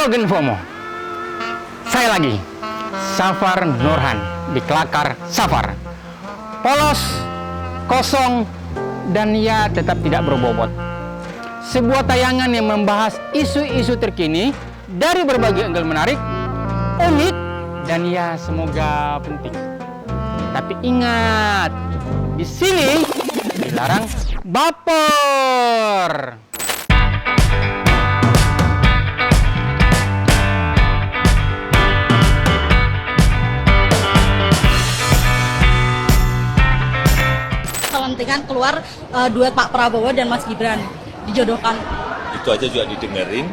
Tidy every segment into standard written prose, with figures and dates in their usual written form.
Halo Gen FOMO, saya lagi, Safar Nurhan di Kelakar Safar. Polos, kosong, dan ya tetap tidak berbobot. Sebuah tayangan yang membahas isu-isu terkini dari berbagai angle menarik, unik, dan ya semoga penting. Tapi ingat, di sini dilarang baper. Kan keluar duet Pak Prabowo dan Mas Gibran dijodohkan. Itu aja juga didengerin.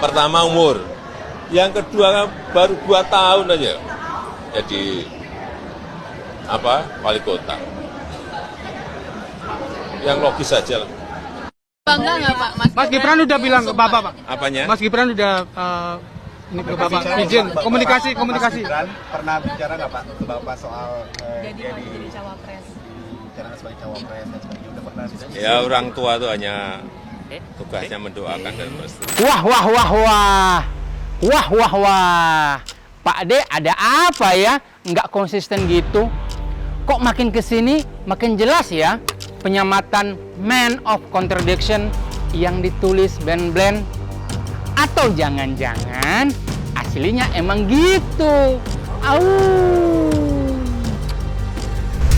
Pertama umur, yang kedua baru 2 tahun aja jadi wali kota. Yang logis saja lah. Bangga nggak Pak? Mas Gibran udah bilang ke Bapak, Pak. Apanya? Mas Gibran udah ini ke Bapak izin komunikasi. Mas Gibran pernah bicara nggak Pak ke Bapak soal dia jadi cawapres? Bicara sebagai cawapres dan sebagainya, udah pernah sih? Ya orang tua tuh hanya tugasnya mendoakan dan merestui. Wah. Pak D ada apa ya? Nggak konsisten gitu. Kok makin kesini makin jelas ya penyamatan man of contradiction yang ditulis Ben-Blen. Atau jangan-jangan aslinya emang gitu.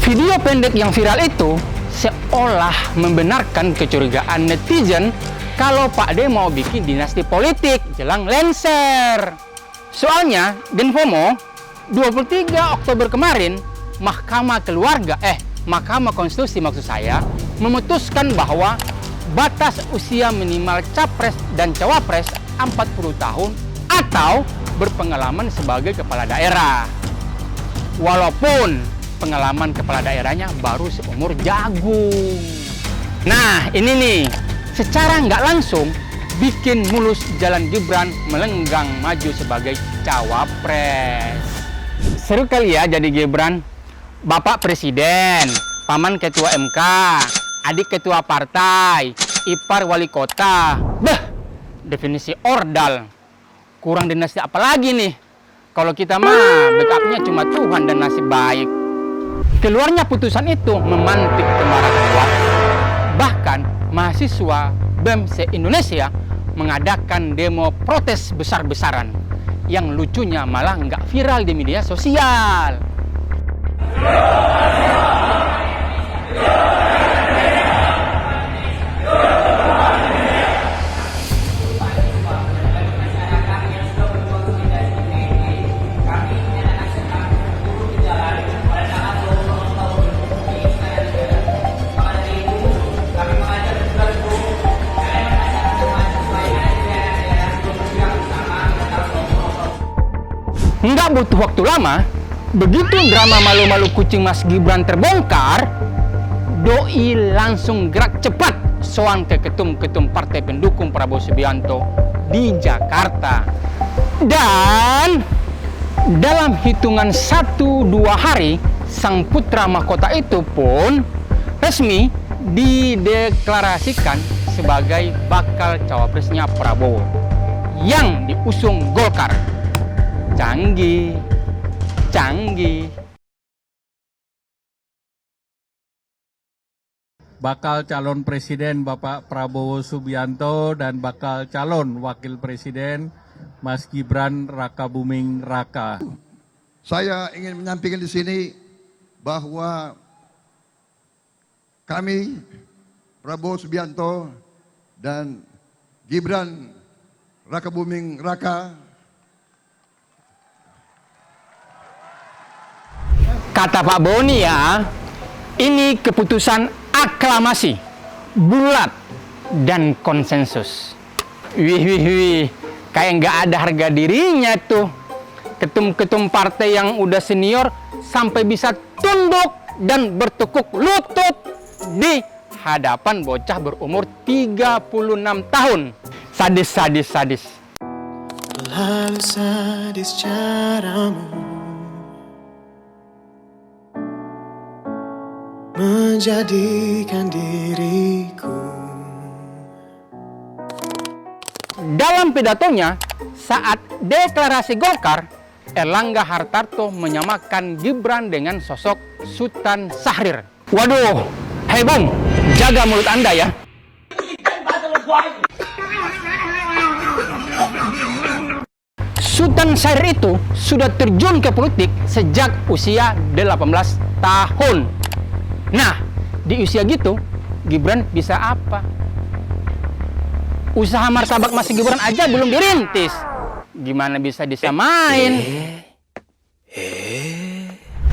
Video pendek yang viral itu seolah membenarkan kecurigaan netizen kalau Pak D mau bikin dinasti politik jelang lengser. Soalnya, Gen FOMO, 23 Oktober kemarin, Mahkamah Konstitusi maksud saya, memutuskan bahwa batas usia minimal capres dan cawapres 40 tahun atau berpengalaman sebagai kepala daerah. Walaupun pengalaman kepala daerahnya baru seumur jagung. Nah, ini nih, secara nggak langsung bikin mulus jalan Gibran melenggang maju sebagai cawapres. Seru kali ya jadi Gibran. Bapak Presiden, paman Ketua MK, adik Ketua Partai, ipar Wali Kota. Definisi ordal. Kurang dinasti apa lagi nih? Kalau kita mah backupnya cuma Tuhan dan nasib baik. Keluarnya putusan itu memantik kemarahan warga. Bahkan mahasiswa BEM se-Indonesia mengadakan demo protes besar-besaran. Yang lucunya malah nggak viral di media sosial. Nggak butuh waktu lama, begitu drama malu-malu kucing Mas Gibran terbongkar, doi langsung gerak cepat soan ke ketum-ketum partai pendukung Prabowo Subianto di Jakarta. Dan dalam hitungan 1-2 hari, sang putra mahkota itu pun resmi dideklarasikan sebagai bakal cawapresnya Prabowo yang diusung Golkar. Canggih. Bakal calon presiden Bapak Prabowo Subianto dan bakal calon wakil presiden Mas Gibran Rakabuming Raka. Saya ingin menyampaikan di sini bahwa kami Prabowo Subianto dan Gibran Rakabuming Raka, kata Pak Boni ya, ini keputusan aklamasi, bulat, dan konsensus. Wih, kayak nggak ada harga dirinya tuh. Ketum-ketum partai yang udah senior sampai bisa tunduk dan bertekuk lutut di hadapan bocah berumur 36 tahun. Sadis. Terlalu sadis caramu menjadikan diriku. Dalam pidatonya saat deklarasi Golkar, Erlangga Hartarto menyamakan Gibran dengan sosok Sultan Syahrir. Waduh, hei Bung, jaga mulut Anda ya. Sultan Syahrir itu sudah terjun ke politik sejak usia 18 tahun. Nah, di usia gitu, Gibran bisa apa? Usaha martabak Mas Gibran aja belum dirintis. Gimana bisa disamain?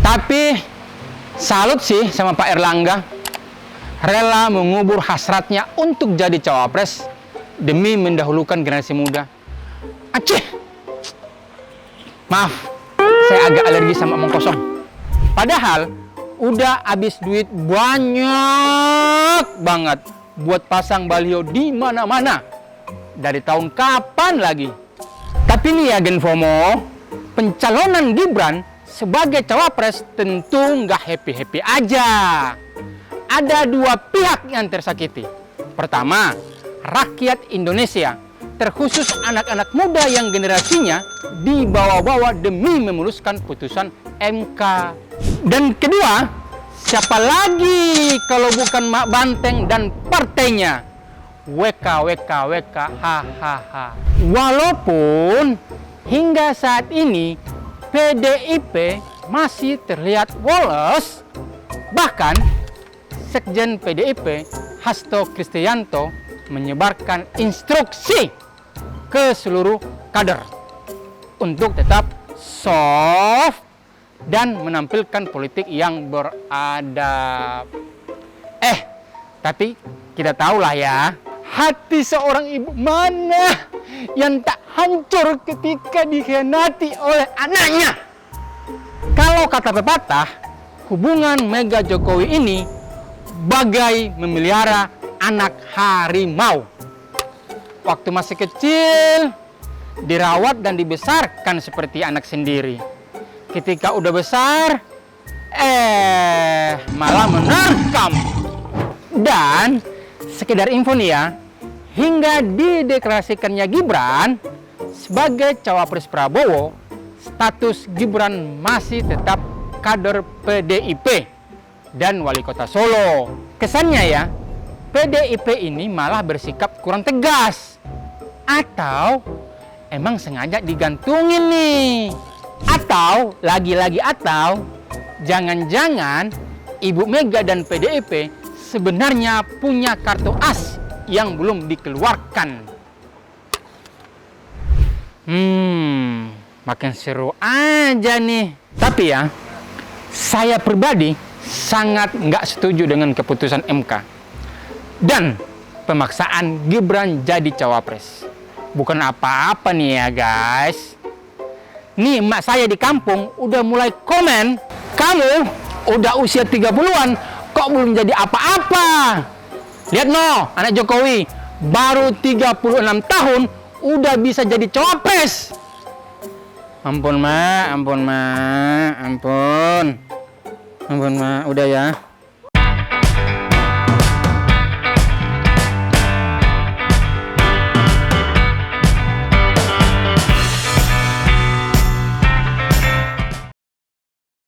Tapi salut sih sama Pak Erlangga. Rela mengubur hasratnya untuk jadi cawapres demi mendahulukan generasi muda. Aceh! Maaf, saya agak alergi sama omong kosong. Padahal udah habis duit banyak banget buat pasang baliho di mana-mana. Dari tahun kapan lagi? Tapi nih ya Gen FOMO, pencalonan Gibran sebagai cawapres tentu nggak happy-happy aja. Ada dua pihak yang tersakiti. Pertama, rakyat Indonesia, terkhusus anak-anak muda yang generasinya dibawa-bawa demi memuluskan putusan MK. Dan kedua, siapa lagi kalau bukan Mak Banteng dan partainya? WK, hahaha. Walaupun hingga saat ini PDIP masih terlihat woles, bahkan Sekjen PDIP Hasto Kristianto menyebarkan instruksi ke seluruh kader untuk tetap soft dan menampilkan politik yang beradab. Tapi kita tahulah ya, hati seorang ibu mana yang tak hancur ketika dikhianati oleh anaknya. Kalau kata pepatah, hubungan Mega Jokowi ini bagai memelihara anak harimau. Waktu masih kecil, dirawat dan dibesarkan seperti anak sendiri. Ketika udah besar, malah menerkam. Dan sekedar info nih ya, hingga dideklarasikannya Gibran sebagai cawapres Prabowo, status Gibran masih tetap kader PDIP dan wali kota Solo. Kesannya ya, PDIP ini malah bersikap kurang tegas. Atau emang sengaja digantungin nih. Atau, lagi-lagi atau, jangan-jangan Ibu Mega dan PDIP sebenarnya punya kartu as yang belum dikeluarkan. Makin seru aja nih. Tapi ya, saya pribadi sangat nggak setuju dengan keputusan MK dan pemaksaan Gibran jadi cawapres. Bukan apa-apa nih ya guys. Nih emak saya di kampung udah mulai komen, kamu udah usia 30-an kok belum jadi apa-apa. Lihat no, anak Jokowi baru 36 tahun udah bisa jadi cawapres. Ampun mak, udah ya.